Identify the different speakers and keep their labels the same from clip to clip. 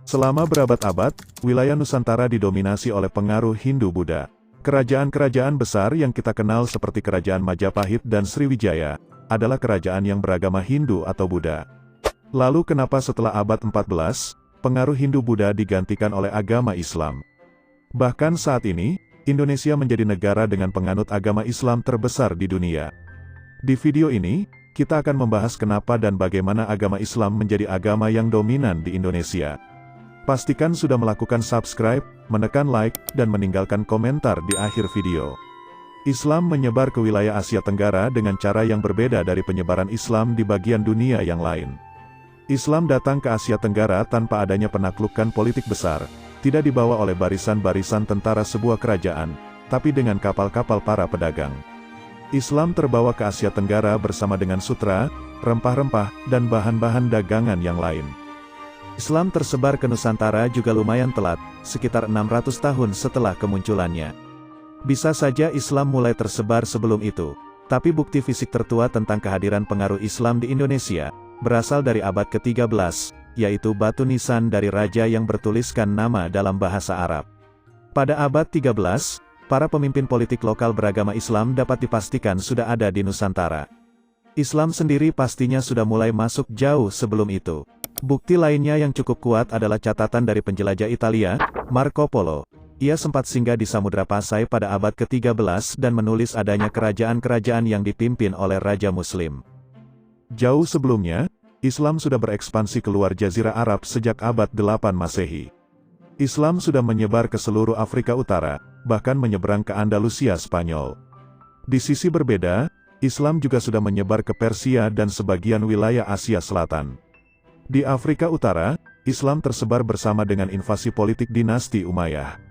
Speaker 1: Selama berabad-abad, wilayah Nusantara didominasi oleh pengaruh Hindu-Buddha. Kerajaan-kerajaan besar yang kita kenal seperti Kerajaan Majapahit dan Sriwijaya, adalah kerajaan yang beragama Hindu atau Buddha. Lalu kenapa setelah abad 14, pengaruh Hindu-Buddha digantikan oleh agama Islam? Bahkan saat ini, Indonesia menjadi negara dengan penganut agama Islam terbesar di dunia. Di video ini, kita akan membahas kenapa dan bagaimana agama Islam menjadi agama yang dominan di Indonesia. Pastikan sudah melakukan subscribe, menekan like, dan meninggalkan komentar di akhir video. Islam menyebar ke wilayah Asia Tenggara dengan cara yang berbeda dari penyebaran Islam di bagian dunia yang lain. Islam datang ke Asia Tenggara tanpa adanya penaklukan politik besar, tidak dibawa oleh barisan-barisan tentara sebuah kerajaan, tapi dengan kapal-kapal para pedagang. Islam terbawa ke Asia Tenggara bersama dengan sutra, rempah-rempah, dan bahan-bahan dagangan yang lain. Islam tersebar ke Nusantara juga lumayan telat, sekitar 600 tahun setelah kemunculannya. Bisa saja Islam mulai tersebar sebelum itu, tapi bukti fisik tertua tentang kehadiran pengaruh Islam di Indonesia, berasal dari abad ke-13, yaitu batu nisan dari raja yang bertuliskan nama dalam bahasa Arab. Pada abad 13, para pemimpin politik lokal beragama Islam dapat dipastikan sudah ada di Nusantara. Islam sendiri pastinya sudah mulai masuk jauh sebelum itu. Bukti lainnya yang cukup kuat adalah catatan dari penjelajah Italia, Marco Polo. Ia sempat singgah di Samudra Pasai pada abad ke-13 dan menulis adanya kerajaan-kerajaan yang dipimpin oleh Raja Muslim. Jauh sebelumnya, Islam sudah berekspansi keluar Jazirah Arab sejak abad 8 Masehi. Islam sudah menyebar ke seluruh Afrika Utara, bahkan menyeberang ke Andalusia Spanyol. Di sisi berbeda, Islam juga sudah menyebar ke Persia dan sebagian wilayah Asia Selatan. Di Afrika Utara, Islam tersebar bersama dengan invasi politik dinasti Umayyah.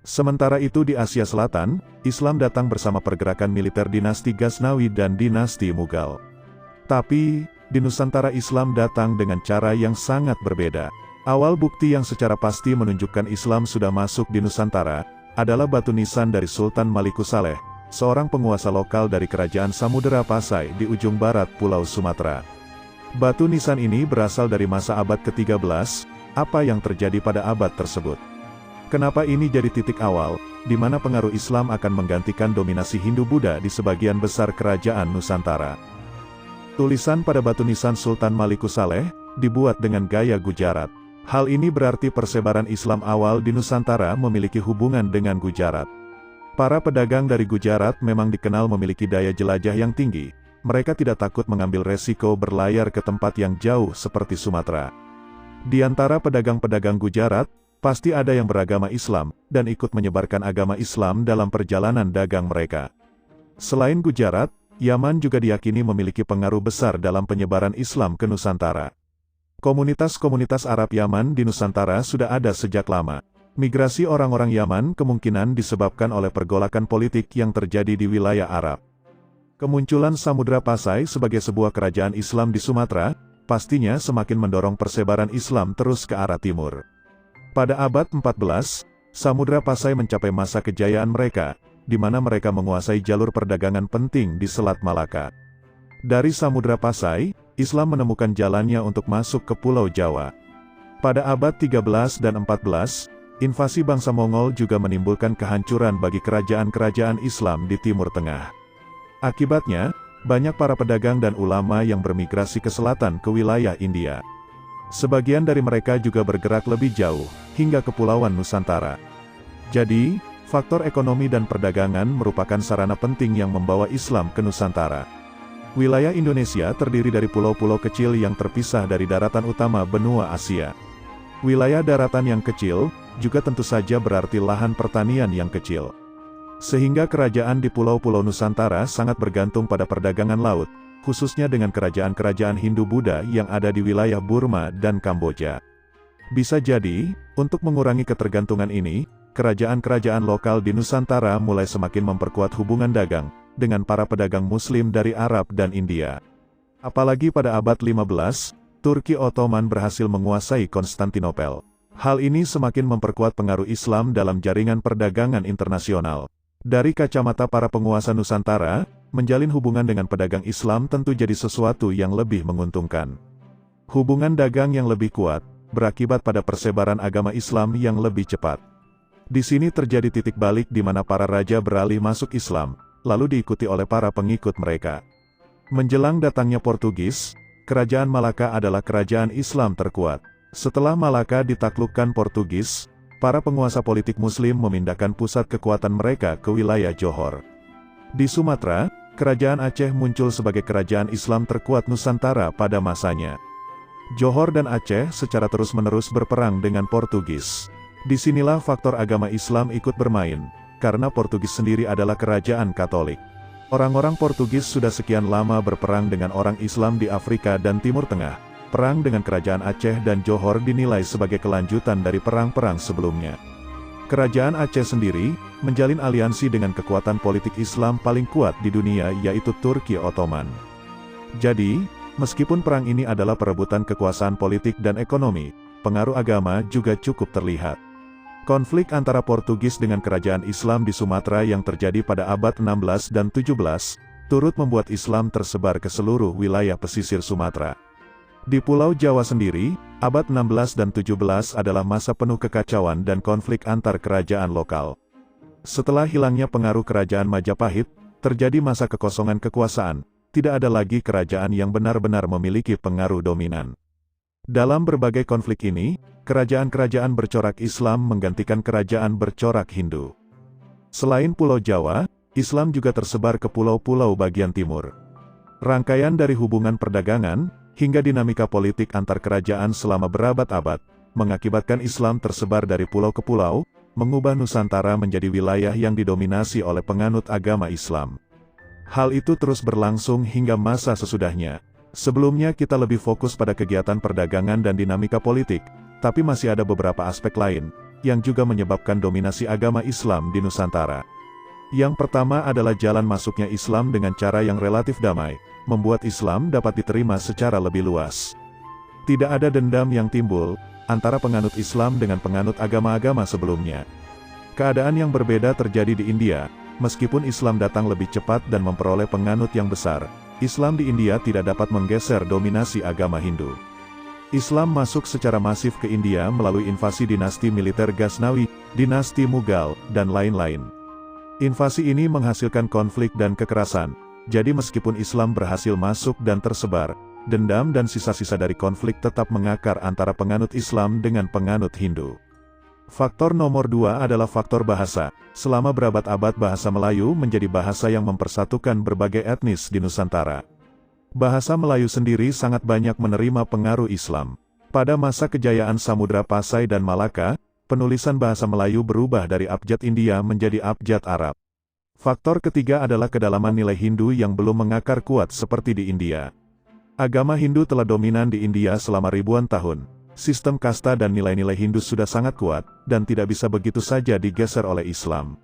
Speaker 1: Sementara itu di Asia Selatan, Islam datang bersama pergerakan militer dinasti Ghaznawi dan dinasti Mughal. Tapi, di Nusantara Islam datang dengan cara yang sangat berbeda. Awal bukti yang secara pasti menunjukkan Islam sudah masuk di Nusantara, adalah batu nisan dari Sultan Malikus Saleh, seorang penguasa lokal dari Kerajaan Samudera Pasai di ujung barat Pulau Sumatera. Batu nisan ini berasal dari masa abad ke-13, apa yang terjadi pada abad tersebut? Kenapa ini jadi titik awal, di mana pengaruh Islam akan menggantikan dominasi Hindu-Buddha di sebagian besar kerajaan Nusantara? Tulisan pada batu nisan Sultan Malikus Saleh, dibuat dengan gaya Gujarat. Hal ini berarti persebaran Islam awal di Nusantara memiliki hubungan dengan Gujarat. Para pedagang dari Gujarat memang dikenal memiliki daya jelajah yang tinggi. Mereka tidak takut mengambil resiko berlayar ke tempat yang jauh seperti Sumatera. Di antara pedagang-pedagang Gujarat, pasti ada yang beragama Islam, dan ikut menyebarkan agama Islam dalam perjalanan dagang mereka. Selain Gujarat, Yaman juga diyakini memiliki pengaruh besar dalam penyebaran Islam ke Nusantara. Komunitas-komunitas Arab Yaman di Nusantara sudah ada sejak lama. Migrasi orang-orang Yaman kemungkinan disebabkan oleh pergolakan politik yang terjadi di wilayah Arab. Kemunculan Samudra Pasai sebagai sebuah kerajaan Islam di Sumatera, pastinya semakin mendorong persebaran Islam terus ke arah timur. Pada abad 14, Samudra Pasai mencapai masa kejayaan mereka, di mana mereka menguasai jalur perdagangan penting di Selat Malaka. Dari Samudra Pasai, Islam menemukan jalannya untuk masuk ke Pulau Jawa. Pada abad 13 dan 14, invasi bangsa Mongol juga menimbulkan kehancuran bagi kerajaan-kerajaan Islam di Timur Tengah. Akibatnya, banyak para pedagang dan ulama yang bermigrasi ke selatan ke wilayah India. Sebagian dari mereka juga bergerak lebih jauh, hingga Kepulauan Nusantara. Jadi, faktor ekonomi dan perdagangan merupakan sarana penting yang membawa Islam ke Nusantara. Wilayah Indonesia terdiri dari pulau-pulau kecil yang terpisah dari daratan utama benua Asia. Wilayah daratan yang kecil, juga tentu saja berarti lahan pertanian yang kecil. Sehingga kerajaan di pulau-pulau Nusantara sangat bergantung pada perdagangan laut, khususnya dengan kerajaan-kerajaan Hindu-Buddha yang ada di wilayah Burma dan Kamboja. Bisa jadi, untuk mengurangi ketergantungan ini, kerajaan-kerajaan lokal di Nusantara mulai semakin memperkuat hubungan dagang dengan para pedagang Muslim dari Arab dan India. Apalagi pada abad 15, Turki Ottoman berhasil menguasai Konstantinopel. Hal ini semakin memperkuat pengaruh Islam dalam jaringan perdagangan internasional. Dari kacamata para penguasa Nusantara, menjalin hubungan dengan pedagang Islam tentu jadi sesuatu yang lebih menguntungkan. Hubungan dagang yang lebih kuat, berakibat pada persebaran agama Islam yang lebih cepat. Di sini terjadi titik balik di mana para raja beralih masuk Islam, lalu diikuti oleh para pengikut mereka. Menjelang datangnya Portugis, kerajaan Malaka adalah kerajaan Islam terkuat. Setelah Malaka ditaklukkan Portugis, para penguasa politik Muslim memindahkan pusat kekuatan mereka ke wilayah Johor. Di Sumatera, kerajaan Aceh muncul sebagai kerajaan Islam terkuat Nusantara pada masanya. Johor dan Aceh secara terus-menerus berperang dengan Portugis. Disinilah faktor agama Islam ikut bermain, karena Portugis sendiri adalah kerajaan Katolik. Orang-orang Portugis sudah sekian lama berperang dengan orang Islam di Afrika dan Timur Tengah. Perang dengan kerajaan Aceh dan Johor dinilai sebagai kelanjutan dari perang-perang sebelumnya. Kerajaan Aceh sendiri menjalin aliansi dengan kekuatan politik Islam paling kuat di dunia, yaitu Turki Ottoman. Jadi, meskipun perang ini adalah perebutan kekuasaan politik dan ekonomi, pengaruh agama juga cukup terlihat. Konflik antara Portugis dengan kerajaan Islam di Sumatera yang terjadi pada abad 16 dan 17, turut membuat Islam tersebar ke seluruh wilayah pesisir Sumatera. Di Pulau Jawa sendiri, abad 16 dan 17 adalah masa penuh kekacauan dan konflik antar kerajaan lokal. Setelah hilangnya pengaruh kerajaan Majapahit, terjadi masa kekosongan kekuasaan, tidak ada lagi kerajaan yang benar-benar memiliki pengaruh dominan. Dalam berbagai konflik ini, kerajaan-kerajaan bercorak Islam menggantikan kerajaan bercorak Hindu. Selain Pulau Jawa, Islam juga tersebar ke pulau-pulau bagian timur. Rangkaian dari hubungan perdagangan, hingga dinamika politik antar kerajaan selama berabad-abad, mengakibatkan Islam tersebar dari pulau ke pulau, mengubah Nusantara menjadi wilayah yang didominasi oleh penganut agama Islam. Hal itu terus berlangsung hingga masa sesudahnya. Sebelumnya kita lebih fokus pada kegiatan perdagangan dan dinamika politik, tapi masih ada beberapa aspek lain, yang juga menyebabkan dominasi agama Islam di Nusantara. Yang pertama adalah jalan masuknya Islam dengan cara yang relatif damai, membuat Islam dapat diterima secara lebih luas. Tidak ada dendam yang timbul antara penganut Islam dengan penganut agama-agama sebelumnya. Keadaan yang berbeda terjadi di India, meskipun Islam datang lebih cepat dan memperoleh penganut yang besar. Islam di India tidak dapat menggeser dominasi agama Hindu. Islam masuk secara masif ke India melalui invasi dinasti militer Ghaznawi, dinasti Mughal, dan lain-lain. Invasi ini menghasilkan konflik dan kekerasan, jadi meskipun Islam berhasil masuk dan tersebar, dendam dan sisa-sisa dari konflik tetap mengakar antara penganut Islam dengan penganut Hindu. Faktor nomor 2 adalah faktor bahasa. Selama berabad-abad bahasa Melayu menjadi bahasa yang mempersatukan berbagai etnis di Nusantara. Bahasa Melayu sendiri sangat banyak menerima pengaruh Islam. Pada masa kejayaan Samudra Pasai dan Malaka, penulisan bahasa Melayu berubah dari abjad India menjadi abjad Arab. Faktor ketiga adalah kedalaman nilai Hindu yang belum mengakar kuat seperti di India. Agama Hindu telah dominan di India selama ribuan tahun. Sistem kasta dan nilai-nilai Hindu sudah sangat kuat, dan tidak bisa begitu saja digeser oleh Islam.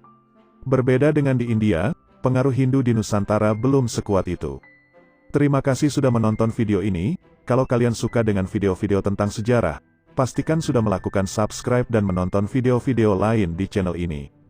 Speaker 1: Berbeda dengan di India, pengaruh Hindu di Nusantara belum sekuat itu. Terima kasih sudah menonton video ini. Kalau kalian suka dengan video-video tentang sejarah, pastikan sudah melakukan subscribe dan menonton video-video lain di channel ini.